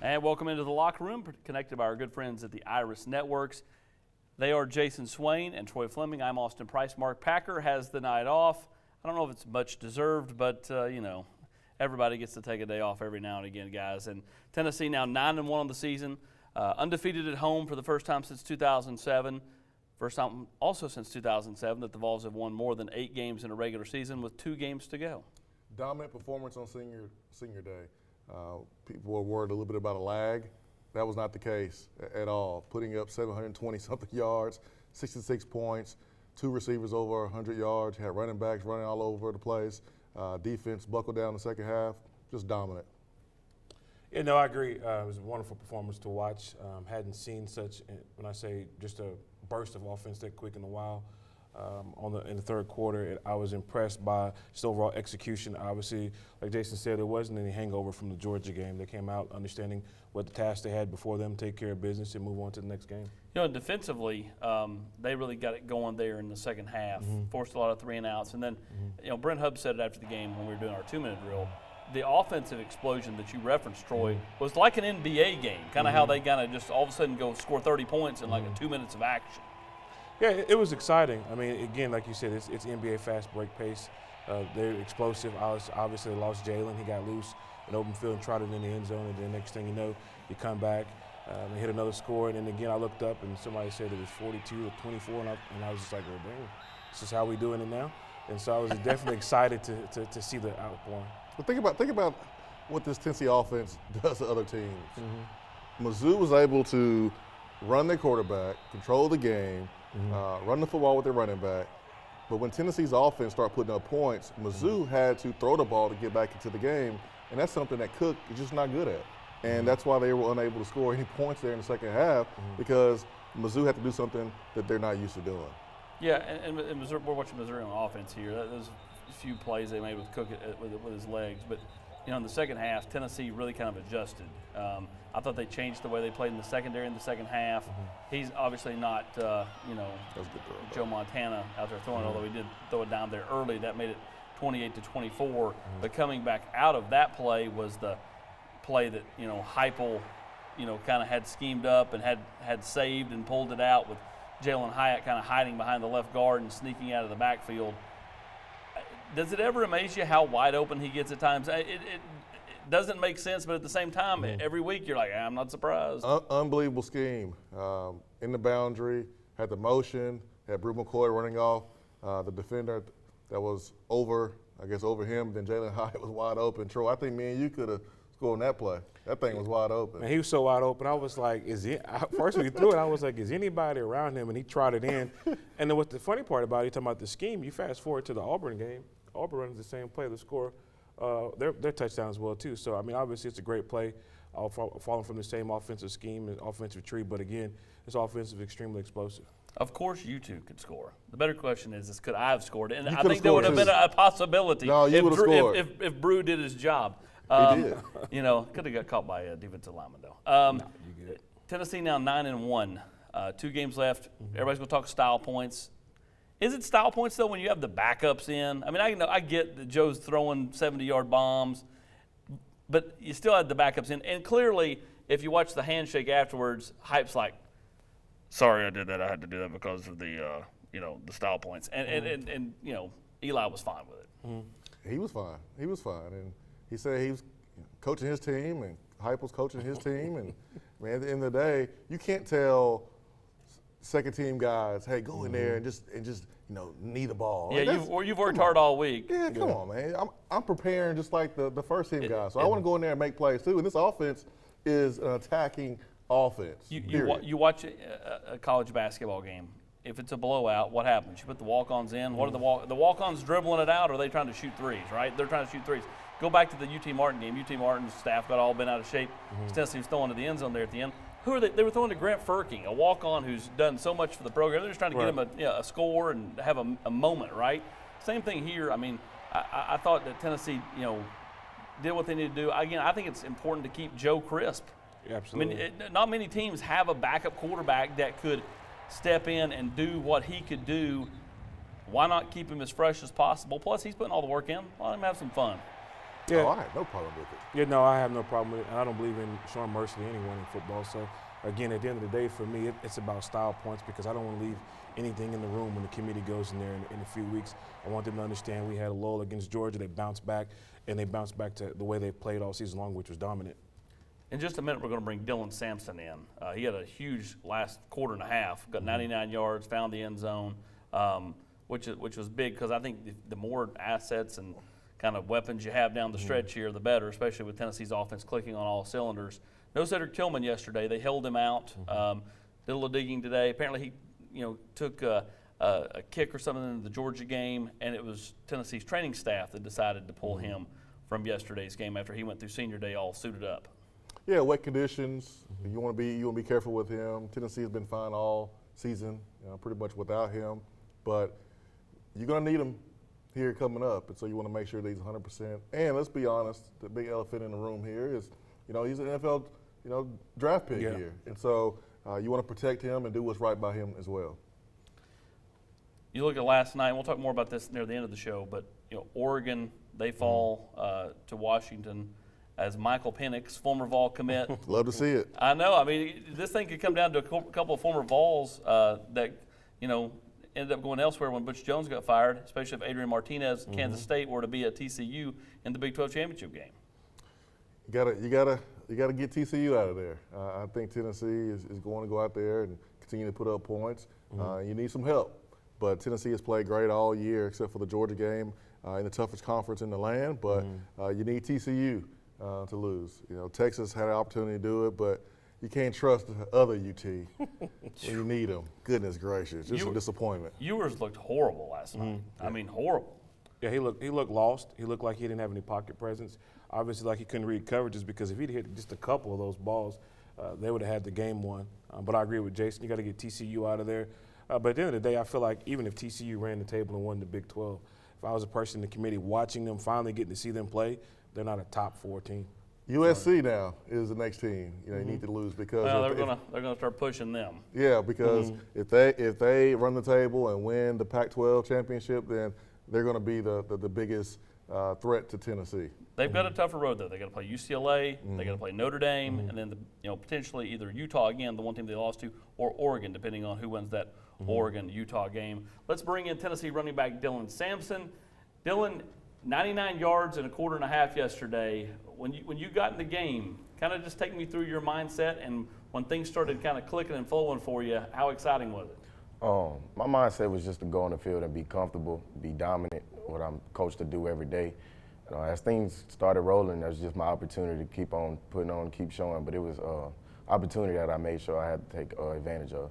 And welcome into the locker room, connected by our good friends at the Iris Networks. They are Jason Swain and Troy Fleming. I'm Austin Price. Mark Packer has the night off. I don't know if it's much deserved, but, everybody gets to take a day off every now and again, guys. And Tennessee now 9-1 on the season, undefeated at home for the first time since 2007. First time also since 2007 that the Vols have won more than 8 games in a regular season with 2 games to go. Dominant performance on senior day. People were worried a little bit about a lag. That was not the case at all. Putting up 720-something yards, 66 points, 2 receivers over 100 yards, had running backs running all over the place. Defense buckled down in the second half, just dominant. Yeah, no, I agree. It was a wonderful performance to watch. Hadn't seen such, when I say just a burst of offense that quick in a while. In the third quarter, I was impressed by just overall execution. Obviously, like Jason said, there wasn't any hangover from the Georgia game. They came out understanding what the task they had before them, take care of business, and move on to the next game. Defensively, they really got it going there in the second half, forced a lot of 3-and-outs. And then, Brent Hubb said it after the game when we were doing our 2-minute drill. The offensive explosion that you referenced, Troy, was like an NBA game, kind of how they kind of just all of a sudden go score 30 points in like 2 minutes of action. Yeah, it was exciting. I mean, again, like you said, it's NBA fast break pace. They're explosive. Obviously, they lost Jalen. He got loose in open field and trotted in the end zone. And then next thing you know, you come back and hit another score. And then again, I looked up and somebody said it was 42-24, and I was just like, well, dang, this is how we doing it now. And so I was definitely excited to see the outpouring. But think about what this Tennessee offense does to other teams. Mizzou was able to run their quarterback, control the game, run the football with their running back. But when Tennessee's offense started putting up points, Mizzou had to throw the ball to get back into the game, and that's something that Cook is just not good at. And that's why they were unable to score any points there in the second half, because Mizzou had to do something that they're not used to doing. Yeah, and Missouri, we're watching Missouri on offense here. There's a few plays they made with Cook with his legs, but in the second half, Tennessee really kind of adjusted. I thought they changed the way they played in the secondary in the second half. He's obviously not, That was a good throw, Joe Montana out there throwing, although he did throw it down there early. That made it 28-24. But coming back out of that play was the play that, Heupel, kind of had schemed up and had saved and pulled it out with Jalen Hyatt kind of hiding behind the left guard and sneaking out of the backfield. Does it ever amaze you how wide open he gets at times? It doesn't make sense, but at the same time, every week you're like, I'm not surprised. Unbelievable scheme. In the boundary, had the motion, had Brew McCoy running off. The defender that was over him, then Jalen Hyatt was wide open. Troy, I think me and you could have scored on that play. That thing was wide open. Man, he was so wide open. I was like, first when he threw it, I was like, is anybody around him? And he trotted in. And then what's the funny part about it, you talking about the scheme, you fast forward to the Auburn game. Auburn runs the same play, the score, their touchdown as well, too. So, I mean, obviously it's a great play, all falling from the same offensive scheme and offensive tree. But, again, this offense is extremely explosive. Of course you two could score. The better question is could I have scored it? And you I think there would have been a possibility if Brew did his job. He did. Could have got caught by a defensive lineman, though. You get it. Tennessee now 9-1. 2 games left. Everybody's going to talk style points. Is it style points, though, when you have the backups in? I mean, I get that Joe's throwing 70-yard bombs, but you still had the backups in. And clearly, if you watch the handshake afterwards, Hype's like, sorry I did that. I had to do that because of the, the style points. And Eli was fine with it. He was fine. And he said he was coaching his team, and Hype was coaching his team. And, man, at the end of the day, you can't tell second-team guys, hey, go in there and just knee the ball. Yeah, you've worked hard all week. Yeah, come on, man. I'm preparing just like the first-team guys. So I want to go in there and make plays, too. And this offense is an attacking offense. You watch a college basketball game. If it's a blowout, what happens? You put the walk-ons in. What are the walk-ons dribbling it out, or are they trying to shoot threes, right? They're trying to shoot threes. Go back to the UT Martin game. UT Martin's staff got all bent out of shape. Tennessee was throwing to the end zone there at the end. Who are they? They were throwing to Grant Furking, a walk-on who's done so much for the program. They're just trying to get him a score and have a moment, right? Same thing here. I mean, I thought that Tennessee, did what they needed to do. Again, I think it's important to keep Joe crisp. Absolutely. I mean, not many teams have a backup quarterback that could step in and do what he could do. Why not keep him as fresh as possible? Plus, he's putting all the work in. Let him have some fun. Yeah. Oh, I have no problem with it. Yeah, no, I have no problem with it, and I don't believe in showing mercy to anyone in football. So, again, at the end of the day, for me, it's about style points because I don't want to leave anything in the room when the committee goes in there in a few weeks. I want them to understand we had a lull against Georgia. They bounced back, and they bounced back to the way they played all season long, which was dominant. In just a minute, we're going to bring Dylan Sampson in. He had a huge last quarter and a half, got 99 yards, found the end zone, which was big because I think the more assets and kind of weapons you have down the stretch here, the better, especially with Tennessee's offense clicking on all cylinders. No Cedric Tillman yesterday. They held him out. Did a little digging today. Apparently he took a kick or something in the Georgia game, and it was Tennessee's training staff that decided to pull him from yesterday's game after he went through senior day all suited up. Yeah, wet conditions. You want to be careful with him. Tennessee has been fine all season, pretty much without him. But you're going to need him here coming up, and so you want to make sure that he's 100%. And let's be honest, the big elephant in the room here is, he's an NFL, draft pick here, and so you want to protect him and do what's right by him as well. You look at last night, and we'll talk more about this near the end of the show, but Oregon, they fall to Washington as Michael Penix, former Vol commit. Love to see it. I know. I mean, this thing could come down to a couple of former Vols that, ended up going elsewhere when Butch Jones got fired, especially if Adrian Martinez, Kansas State, were to be at TCU in the Big 12 championship game. You gotta get TCU out of there. I think Tennessee is going to go out there and continue to put up points. You need some help, but Tennessee has played great all year except for the Georgia game in the toughest conference in the land. But you need TCU to lose. Texas had an opportunity to do it, but you can't trust the other UT when you need them. Goodness gracious, just a disappointment. Ewers looked horrible last night. I mean, horrible. Yeah, he looked lost. He looked like he didn't have any pocket presence. Obviously, like he couldn't read coverages because if he'd hit just a couple of those balls, they would have had the game won. But I agree with Jason. You got to get TCU out of there. But at the end of the day, I feel like even if TCU ran the table and won the Big 12, if I was a person in the committee watching them, finally getting to see them play, they're not a top 4 team. USC now is the next team. You need to lose because they're gonna start pushing them. Yeah, because if they run the table and win the Pac-12 championship, then they're going to be the biggest threat to Tennessee. They've got a tougher road though. They got to play UCLA, they got to play Notre Dame, and then potentially either Utah again, the one team they lost to, or Oregon, depending on who wins that Oregon-Utah game. Let's bring in Tennessee running back Dylan Sampson. Dylan, 99 yards in a quarter and a half yesterday. When you got in the game, kind of just take me through your mindset and when things started kind of clicking and flowing for you, how exciting was it? My mindset was just to go on the field and be comfortable, be dominant, what I'm coached to do every day. As things started rolling, that was just my opportunity to keep on putting on, keep showing. But it was an opportunity that I made sure I had to take advantage of.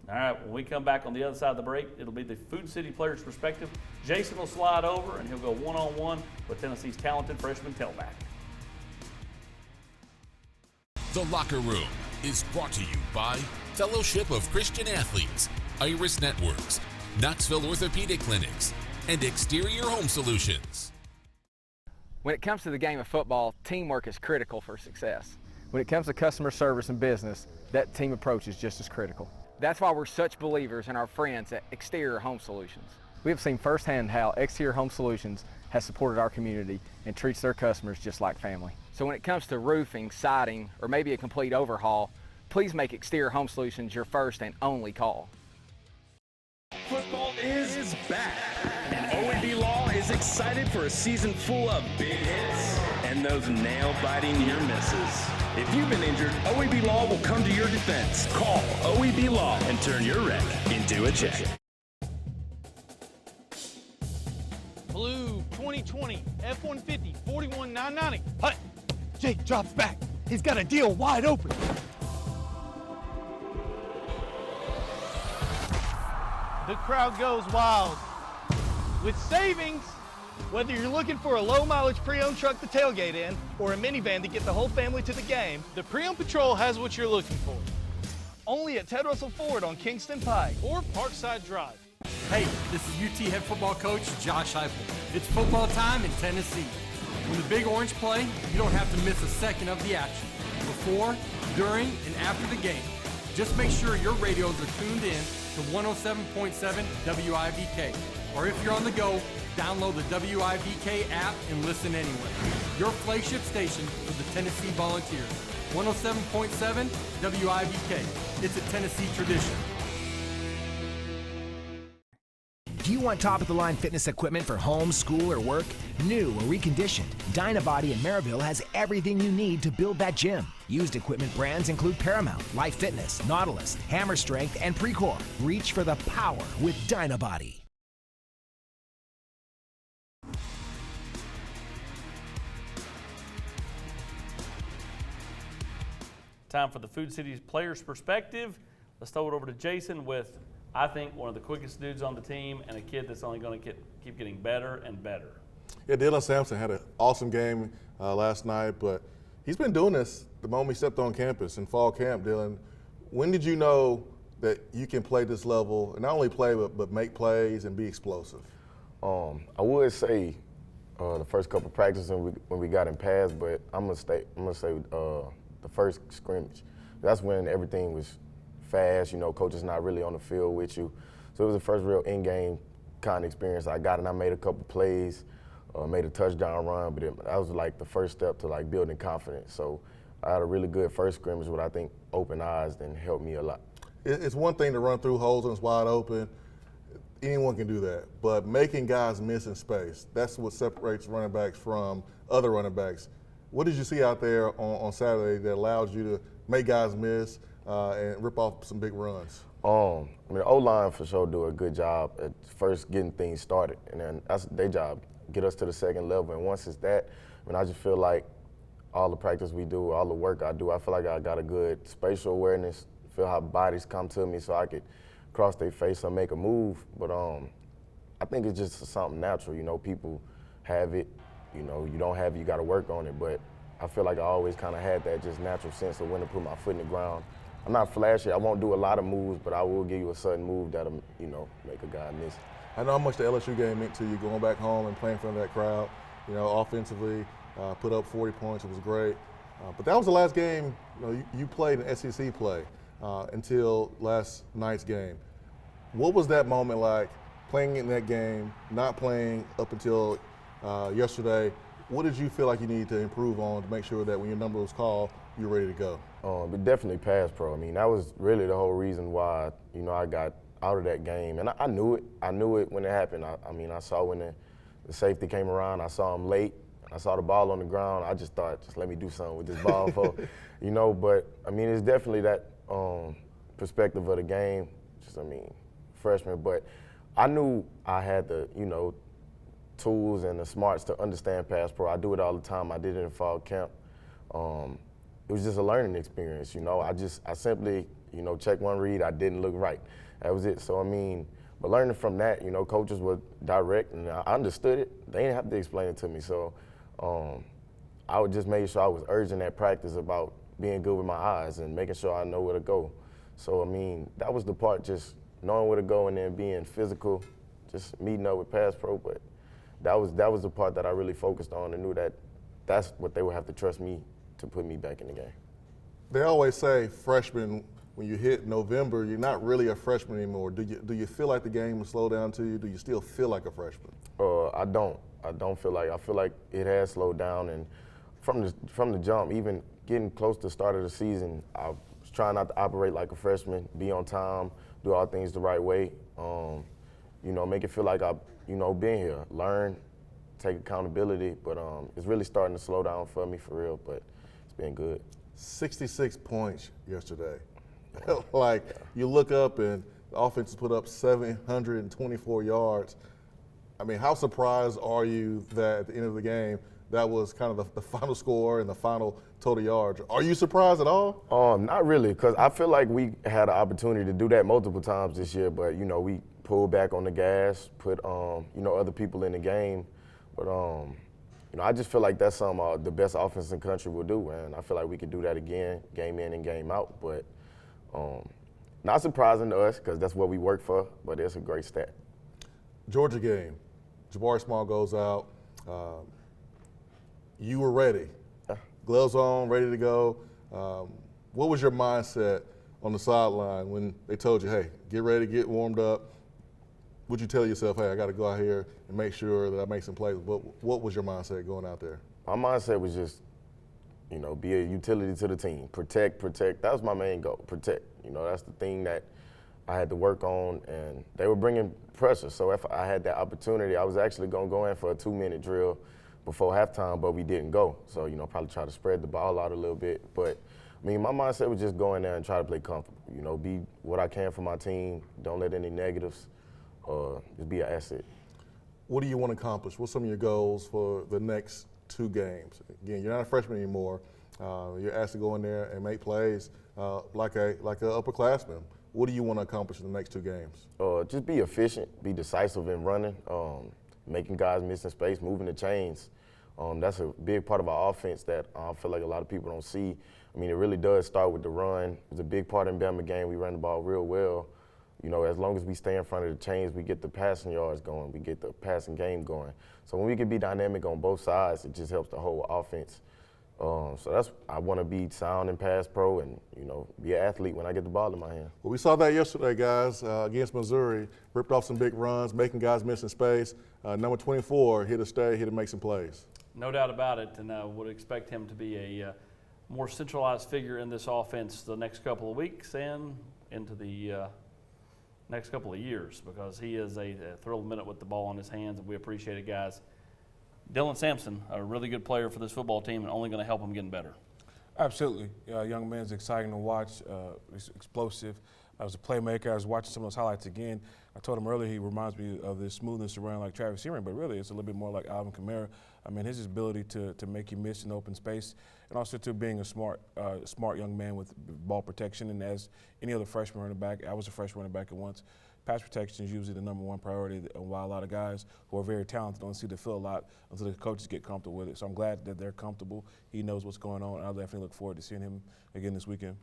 All right, when we come back on the other side of the break, it'll be the Food City Players' perspective. Jason will slide over, and he'll go one-on-one with Tennessee's talented freshman tailback. The Locker Room is brought to you by Fellowship of Christian Athletes, Iris Networks, Knoxville Orthopedic Clinics, and Exterior Home Solutions. When it comes to the game of football, teamwork is critical for success. When it comes to customer service and business, that team approach is just as critical. That's why we're such believers in our friends at Exterior Home Solutions. We have seen firsthand how Exterior Home Solutions has supported our community and treats their customers just like family. So when it comes to roofing, siding, or maybe a complete overhaul, please make Exterior Home Solutions your first and only call. Football is back, and OEB Law is excited for a season full of big hits and those nail-biting near misses. If you've been injured, OEB Law will come to your defense. Call OEB Law and turn your wreck into a check. Blue 2020 F-150 41,990. Hut! Jake drops back. He's got a deal wide open. The crowd goes wild. With savings, whether you're looking for a low-mileage pre-owned truck to tailgate in or a minivan to get the whole family to the game, the Pre-Owned Patrol has what you're looking for. Only at Ted Russell Ford on Kingston Pike or Parkside Drive. Hey, this is UT head football coach Josh Heupel. It's football time in Tennessee. When the Big Orange play, you don't have to miss a second of the action. Before, during, and after the game, just make sure your radios are tuned in to 107.7 WIVK. Or if you're on the go, download the WIVK app and listen anywhere. your flagship station for the Tennessee Volunteers. 107.7 WIBK. It's a Tennessee tradition. Do you want top-of-the-line fitness equipment for home, school, or work? New or reconditioned, Dynabody in Maryville has everything you need to build that gym. Used equipment brands include Paramount, Life Fitness, Nautilus, Hammer Strength, and Precor. Reach for the power with Dynabody. Time for the Food City's Players Perspective. Let's throw it over to Jason with, I think, one of the quickest dudes on the team and a kid that's only going to keep getting better and better. Yeah, Dylan Sampson had an awesome game last night, but he's been doing this the moment he stepped on campus in fall camp. Dylan, when did you know that you can play this level, and not only play but make plays and be explosive? I would say the first couple of practices when we got in pass, but I'm gonna say the first scrimmage. That's when everything was fast. You know, coach is not really on the field with you, so it was the first real in-game kind of experience I got, and I made a couple plays, made a touchdown run, but that was like the first step to like building confidence. So I had a really good first scrimmage, what I think opened eyes and helped me a lot. It's one thing to run through holes and it's wide open. Anyone can do that. But making guys miss in space, that's what separates running backs from other running backs. What did you see out there on Saturday that allowed you to make guys miss and rip off some big runs? I mean, the O-line for sure do a good job at first getting things started, and then that's their job, get us to the second level. And once it's that, I mean, I just feel like all the practice we do, all the work I do, I feel like I got a good spatial awareness, feel how bodies come to me so I could cross their face or make a move. But I think it's just something natural. You know, people have it. You know, you don't have it, you got to work on it. But I feel like I always kind of had that just natural sense of when to put my foot in the ground. I'm not flashy. I won't do a lot of moves, but I will give you a certain move that'll, you know, make a guy miss. I know how much the LSU game meant to you, going back home and playing in front of that crowd. You know, offensively, put up 40 points. It was great. But that was the last game you played in SEC play until last night's game. What was that moment like, playing in that game, not playing up until yesterday? What did you feel like you needed to improve on to make sure that when your number was called, you were ready to go? But definitely pass pro. I mean, that was really the whole reason why, you know, I got out of that game. And I knew it. I knew it when it happened. I mean, I saw when the safety came around. I saw him late. I saw the ball on the ground. I just thought, just let me do something with this ball, you know. But, I mean, it's definitely that perspective of the game. Just, I mean, freshman. But I knew I had the, you know, tools and the smarts to understand pass pro. I do it all the time. I did it in fall camp. It was just a learning experience, you know. I simply, you know, checked one read. I didn't look right. That was it. So, I mean, but learning from that, you know, coaches were direct, and I understood it. They didn't have to explain it to me. So I would just make sure I was urging that practice about being good with my eyes and making sure I know where to go. So, I mean, that was the part, just knowing where to go and then being physical, just meeting up with pass pro. But that was the part that I really focused on and knew that that's what they would have to trust me to put me back in the game. They always say freshmen, when you hit November, you're not really a freshman anymore. Do you feel like the game will slow down to you? Do you still feel like a freshman? I don't. I feel like it has slowed down, and from the jump, even getting close to the start of the season, I was trying not to operate like a freshman, be on time, do all things the right way. You know, make it feel like I've, you know, been here, learn, take accountability, but it's really starting to slow down for me for real, but it's been good. 66 points yesterday. Like, you look up and the offense put up 724 yards. I mean, how surprised are you that at the end of the game, that was kind of the final score and the final total yards? Are you surprised at all? Not really, because I feel like we had an opportunity to do that multiple times this year, but, you know, we pulled back on the gas, put, you know, other people in the game. But, you know, I just feel like that's something the best offense in the country will do, and I feel like we could do that again, game in and game out. But not surprising to us, because that's what we work for, but it's a great stat. Georgia game, Jabari Small goes out. You were ready. Gloves on, ready to go. What was your mindset on the sideline when they told you, hey, get ready, get warmed up? Would you tell yourself, hey, I got to go out here and make sure that I make some plays? What was your mindset going out there? My mindset was just, be a utility to the team. Protect. That was my main goal, protect. That's the thing that I had to work on, and they were bringing pressure. So if I had that opportunity, I was actually going to go in for a 2-minute drill before halftime, but we didn't go. So, probably try to spread the ball out a little bit. But, my mindset was just go in there and try to play comfortable. Be what I can for my team. Don't let any negatives, just be an asset. What do you want to accomplish? What's some of your goals for the next 2 games? Again, you're not a freshman anymore. You're asked to go in there and make plays like a upperclassman. What do you want to accomplish in the next 2 games? Just be efficient, be decisive in running, making guys miss in space, moving the chains. That's a big part of our offense that I feel like a lot of people don't see. It really does start with the run. It's a big part in Bama game. We run the ball real well. As long as we stay in front of the chains, we get the passing yards going, we get the passing game going. So when we can be dynamic on both sides, it just helps the whole offense. So I want to be sound and pass pro and, be an athlete when I get the ball in my hand. Well, we saw that yesterday, guys, against Missouri. Ripped off some big runs, making guys miss in space. Number 24, here to stay, here to make some plays. No doubt about it, and I would expect him to be a more centralized figure in this offense the next couple of weeks and into the next couple of years, because he is a thrill a minute with the ball in his hands, and we appreciate it, guys. Dylan Sampson, a really good player for this football team and only going to help him getting better. Absolutely. Young man's exciting to watch. He's explosive. I was a playmaker. I was watching some of those highlights again. I told him earlier he reminds me of the smoothness around like Travis Searing, but really it's a little bit more like Alvin Kamara. His ability to make you miss in open space, and also to being a smart young man with ball protection. And as any other freshman running back, I was a freshman running back at once. Pass protection is usually the number 1 priority, while a lot of guys who are very talented don't see the field a lot until the coaches get comfortable with it. So I'm glad that they're comfortable. He knows what's going on, and I definitely look forward to seeing him again this weekend.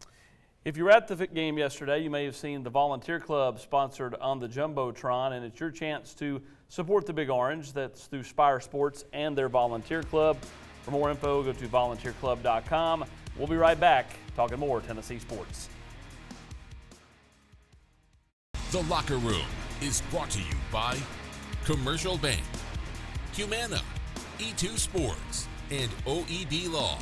If you were at the game yesterday, you may have seen the Volunteer Club sponsored on the Jumbotron, and it's your chance to support the Big Orange. That's through Spire Sports and their Volunteer Club. For more info, go to volunteerclub.com. We'll be right back talking more Tennessee sports. The Locker Room is brought to you by Commercial Bank, Humana, E2 Sports, and OED Law.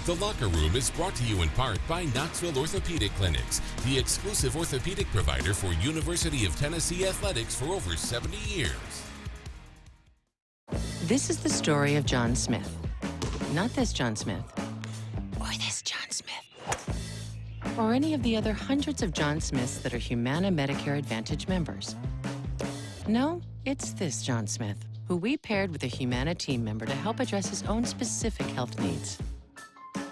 The Locker Room is brought to you in part by Knoxville Orthopedic Clinics, the exclusive orthopedic provider for University of Tennessee athletics for over 70 years. This is the story of John Smith. Not this John Smith, or this John Smith, or any of the other hundreds of John Smiths that are Humana Medicare Advantage members. No, it's this John Smith, who we paired with a Humana team member to help address his own specific health needs.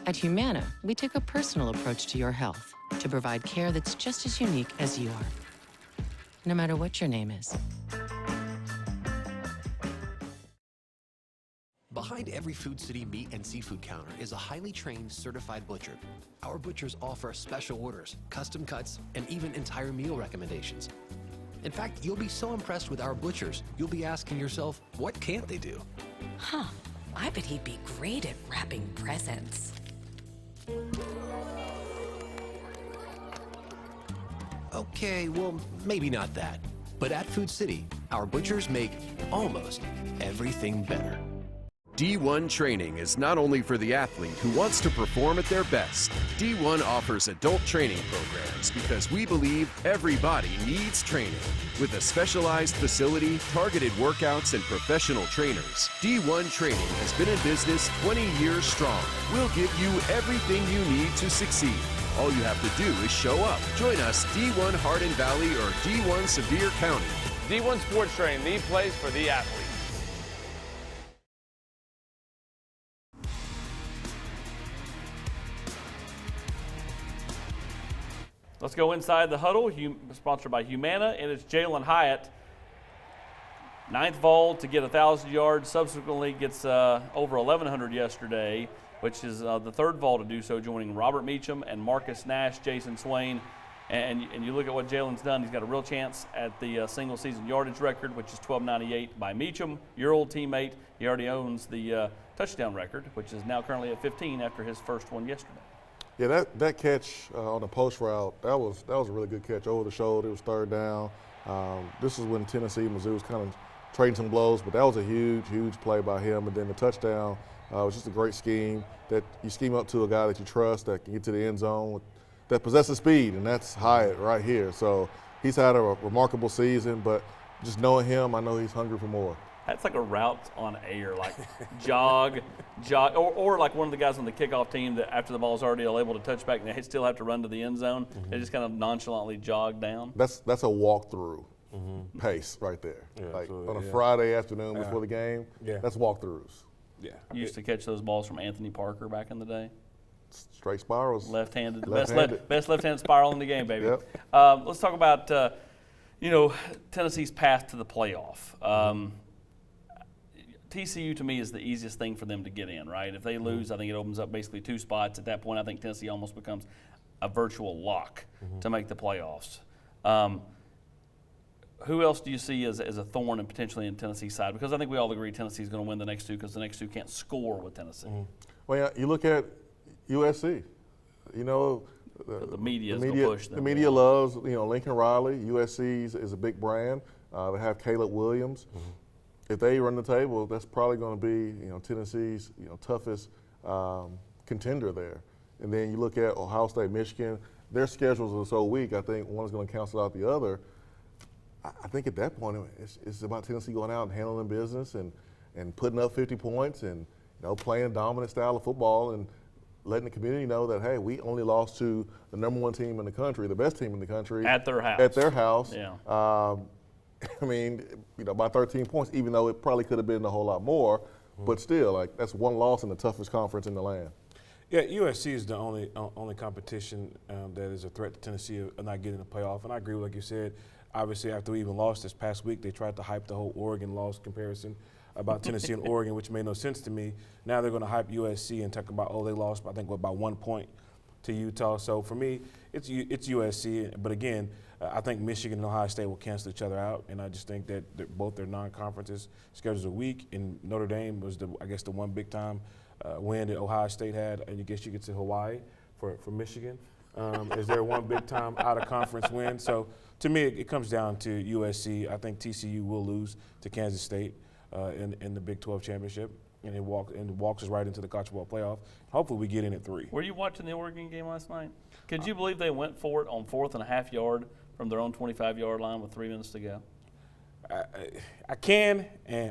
At Humana, we take a personal approach to your health to provide care that's just as unique as you are, no matter what your name is. Behind every Food City meat and seafood counter is a highly trained, certified butcher. Our butchers offer special orders, custom cuts, and even entire meal recommendations. In fact, you'll be so impressed with our butchers, you'll be asking yourself, what can't they do? Huh, I bet he'd be great at wrapping presents. Okay, well, maybe not that. But at Food City, our butchers make almost everything better. D1 training is not only for the athlete who wants to perform at their best. D1 offers adult training programs because we believe everybody needs training. With a specialized facility, targeted workouts, and professional trainers, D1 training has been in business 20 years strong. We'll give you everything you need to succeed. All you have to do is show up. Join us, D1 Hardin Valley or D1 Sevier County. D1 Sports Training, the place for the athlete. Let's go inside the huddle, sponsored by Humana, and it's Jalen Hyatt. ninth vault to get 1,000 yards, subsequently gets over 1,100 yesterday, which is the third vault to do so, joining Robert Meacham and Marcus Nash, Jason Swain. And you look at what Jalen's done, he's got a real chance at the single season yardage record, which is 1298 by Meacham, your old teammate. He already owns the touchdown record, which is now currently at 15 after his first one yesterday. Yeah, that catch on the post route, that was a really good catch over the shoulder. It was third down. This is when Tennessee, Mizzou was kind of trading some blows, but that was a huge play by him. And then the touchdown was just a great scheme that you scheme up to a guy that you trust that can get to the end zone, that possesses speed, and that's Hyatt right here. So he's had a remarkable season, but just knowing him, I know he's hungry for more. That's like a route on air, like jog, or like one of the guys on the kickoff team that after the ball's already able to touch back, and they still have to run to the end zone. They just kind of nonchalantly jog down. That's a walkthrough pace right there. Yeah, like absolutely. on a Friday afternoon before the game, that's walkthroughs. Yeah. You used to catch those balls from Anthony Parker back in the day. Straight spirals. Left-handed. Best left-handed spiral in the game, baby. Yep. Let's talk about, Tennessee's path to the playoff. TCU, to me, is the easiest thing for them to get in, right? If they lose, I think it opens up basically 2 spots. At that point, I think Tennessee almost becomes a virtual lock to make the playoffs. Who else do you see as a thorn and potentially in Tennessee's side? Because I think we all agree Tennessee's going to win the next 2 because the next 2 can't score with Tennessee. Well, yeah, you look at USC. The media is going to push them. The media loves, Lincoln Riley. USC is a big brand. They have Caleb Williams. If they run the table, that's probably going to be, Tennessee's, toughest contender there. And then you look at Ohio State, Michigan. Their schedules are so weak. I think one is going to cancel out the other. I think at that point, it's about Tennessee going out and handling business and putting up 50 points and playing a dominant style of football and letting the community know that, hey, we only lost to the #1 team in the country, the best team in the country. At their house. At their house. Yeah. By 13 points, even though it probably could have been a whole lot more, but still, that's one loss in the toughest conference in the land. Yeah, USC is the only competition that is a threat to Tennessee of not getting the playoff. And I agree with, like you said, obviously after we even lost this past week, they tried to hype the whole Oregon loss comparison about Tennessee and Oregon, which made no sense to me. Now they're going to hype USC and talk about, they lost, I think, by 1 point to Utah. So for me, it's USC. But again, I think Michigan and Ohio State will cancel each other out, and I just think that both their non-conferences schedules are weak. And Notre Dame was the one big-time win that Ohio State had, and I guess you get to Hawaii for Michigan. Is there one big-time out-of-conference win? So to me, it comes down to USC. I think TCU will lose to Kansas State in the Big 12 championship, and it walks us right into the college football playoff. Hopefully, we get in at 3. Were you watching the Oregon game last night? Could you believe they went for it on 4th and a half yard from their own 25-yard line with 3 minutes to go? I can,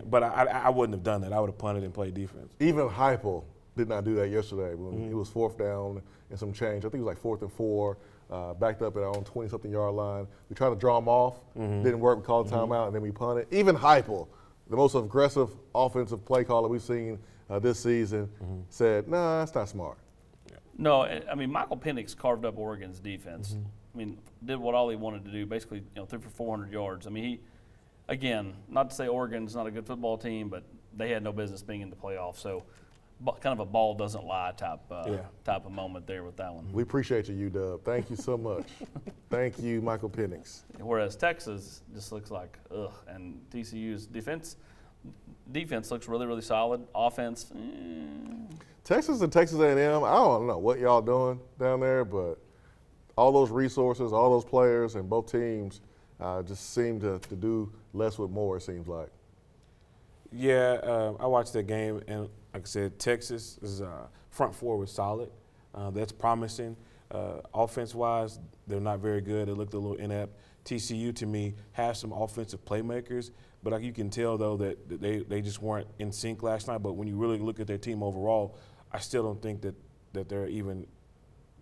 but I wouldn't have done that. I would have punted and played defense. Even Heupel did not do that yesterday when it was 4th down and some change. I think it was like 4th and 4, backed up at our own 20-something yard line. We tried to draw them off, didn't work. We called a timeout, and then we punted. Even Heupel, the most aggressive offensive play caller we've seen this season, said, "Nah, that's not smart." Yeah. No, I mean, Michael Penix carved up Oregon's defense. I mean, did what all he wanted to do, basically, threw for 400 yards. I mean, again, not to say Oregon's not a good football team, but they had no business being in the playoffs. So, kind of a ball doesn't lie type of moment there with that one. We appreciate you, UW. Thank you so much. Thank you, Michael Penix. Whereas Texas just looks like ugh, and TCU's defense looks really, really solid. Offense. Texas and Texas A&M, I don't know what y'all doing down there, but all those resources, all those players, and both teams just seem to do less with more, it seems like. Yeah, I watched that game, and like I said, Texas' front four was solid. That's promising. Offense-wise, they're not very good. They looked a little inept. TCU, to me, has some offensive playmakers, but like you can tell, though, that they just weren't in sync last night. But when you really look at their team overall, I still don't think that they're even,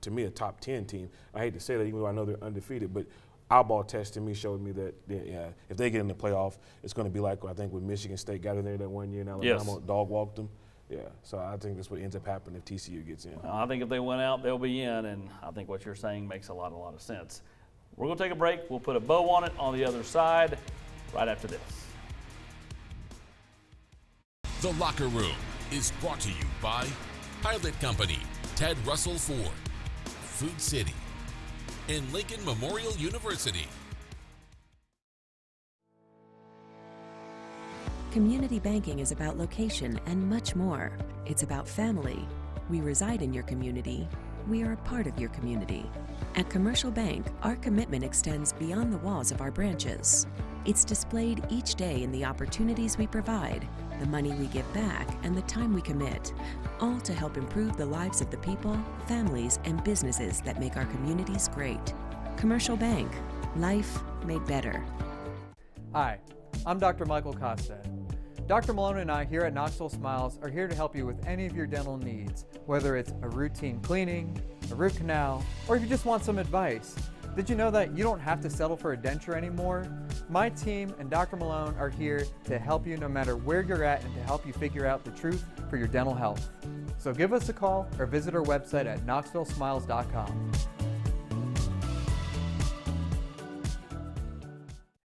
to me, a top 10 team. I hate to say that, even though I know they're undefeated, but eyeball test to me showed me that if they get in the playoff, it's going to be like I think when Michigan State got in there that one year and Alabama dog walked them. Yeah, so I think that's what ends up happening if TCU gets in. I think if they win out, they'll be in, and I think what you're saying makes a lot of sense. We're going to take a break. We'll put a bow on it on the other side right after this. The Locker Room is brought to you by Pilot Company, Ted Russell Ford, Food City, and Lincoln Memorial University. Community banking is about location and much more. It's about family. We reside in your community. We are a part of your community. At Commercial Bank, our commitment extends beyond the walls of our branches. It's displayed each day in the opportunities we provide, the money we give back, and the time we commit, all to help improve the lives of the people, families, and businesses that make our communities great. Commercial Bank, life made better. Hi, I'm Dr. Michael Costad. Dr. Malone and I here at Knoxville Smiles are here to help you with any of your dental needs, whether it's a routine cleaning, a root canal, or if you just want some advice. Did you know that you don't have to settle for a denture anymore? My team and Dr. Malone are here to help you no matter where you're at and to help you figure out the truth for your dental health. So give us a call or visit our website at knoxvillesmiles.com.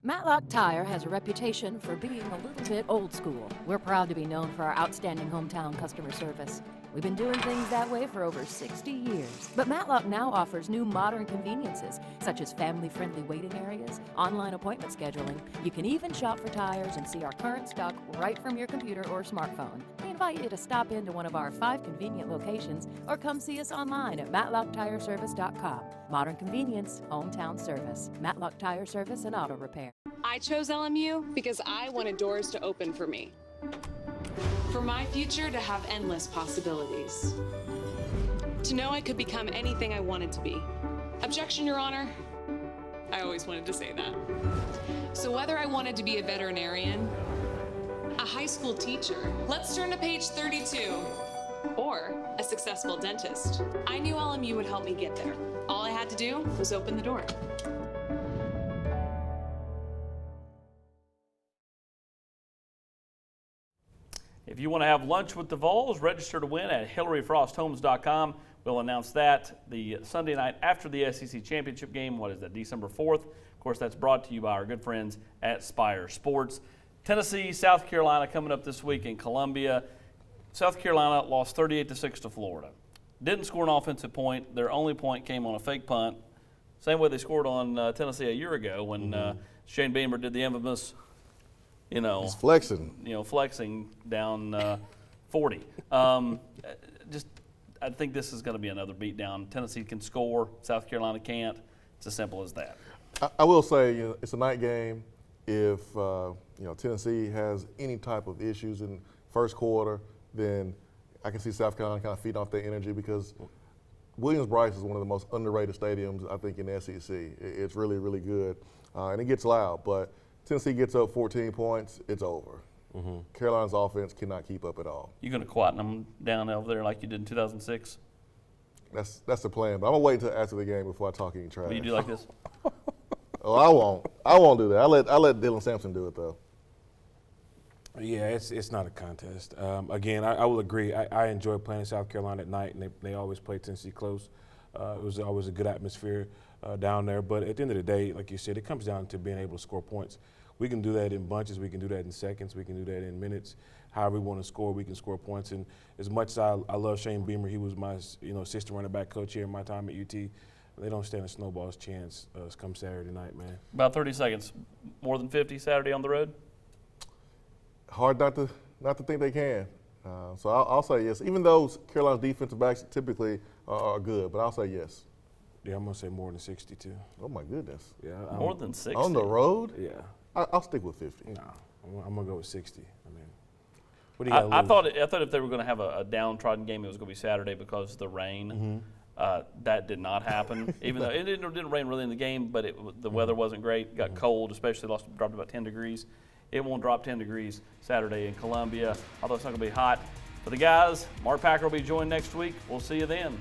Matlock Tire has a reputation for being a little bit old school. We're proud to be known for our outstanding hometown customer service. We've been doing things that way for over 60 years. But Matlock now offers new modern conveniences, such as family-friendly waiting areas, online appointment scheduling. You can even shop for tires and see our current stock right from your computer or smartphone. We invite you to stop into one of our 5 convenient locations or come see us online at matlocktireservice.com. Modern convenience, hometown service. Matlock Tire Service and Auto Repair. I chose LMU because I wanted doors to open for me. For my future to have endless possibilities. To know I could become anything I wanted to be. Objection, Your Honor. I always wanted to say that. So whether I wanted to be a veterinarian, a high school teacher, let's turn to page 32, or a successful dentist, I knew LMU would help me get there. All I had to do was open the door. If you want to have lunch with the Vols, register to win at HillaryFrostHomes.com. We'll announce that the Sunday night after the SEC Championship game. What is that, December 4th? Of course, that's brought to you by our good friends at Spire Sports. Tennessee, South Carolina coming up this week in Columbia. South Carolina lost 38-6 to Florida. Didn't score an offensive point. Their only point came on a fake punt. Same way they scored on Tennessee a year ago when Shane Beamer did the infamous he's flexing. Flexing down 40. I think this is going to be another beatdown. Tennessee can score. South Carolina can't. It's as simple as that. I will say, it's a night game. If Tennessee has any type of issues in first quarter, then I can see South Carolina kind of feeding off their energy because Williams-Brice is one of the most underrated stadiums, I think, in the SEC. It's really, really good, and it gets loud, but Tennessee gets up 14 points, it's over. Carolina's offense cannot keep up at all. You going to quieten them down over there like you did in 2006? That's the plan, but I'm going to wait until after the game before I talk any trash. Will you do like this? Oh, I won't. I won't do that. I'll let Dylan Sampson do it, though. Yeah, it's not a contest. Again, I will agree. I enjoy playing in South Carolina at night, and they always play Tennessee close. It was always a good atmosphere down there. But at the end of the day, like you said, it comes down to being able to score points. We can do that in bunches. We can do that in seconds. We can do that in minutes. However we want to score, we can score points. And as much as I love Shane Beamer, he was my assistant running back coach here in my time at UT. They don't stand a snowball's chance come Saturday night, man. About 30 seconds. More than 50 Saturday on the road? Hard not to think they can. So I'll say yes. Even though Carolina's defensive backs typically are good, but I'll say yes. Yeah, I'm going to say more than 62. Oh, my goodness. Yeah, more than 60? On the road? Yeah. I'll stick with 50. No, I'm going to go with 60. I mean, what do you got? I thought if they were going to have a downtrodden game, it was going to be Saturday because of the rain. That did not happen. Even though it didn't rain really in the game, but the weather wasn't great. It got cold, especially dropped about 10 degrees. It won't drop 10 degrees Saturday in Columbia, although it's not going to be hot. For the guys, Mark Packer will be joined next week. We'll see you then.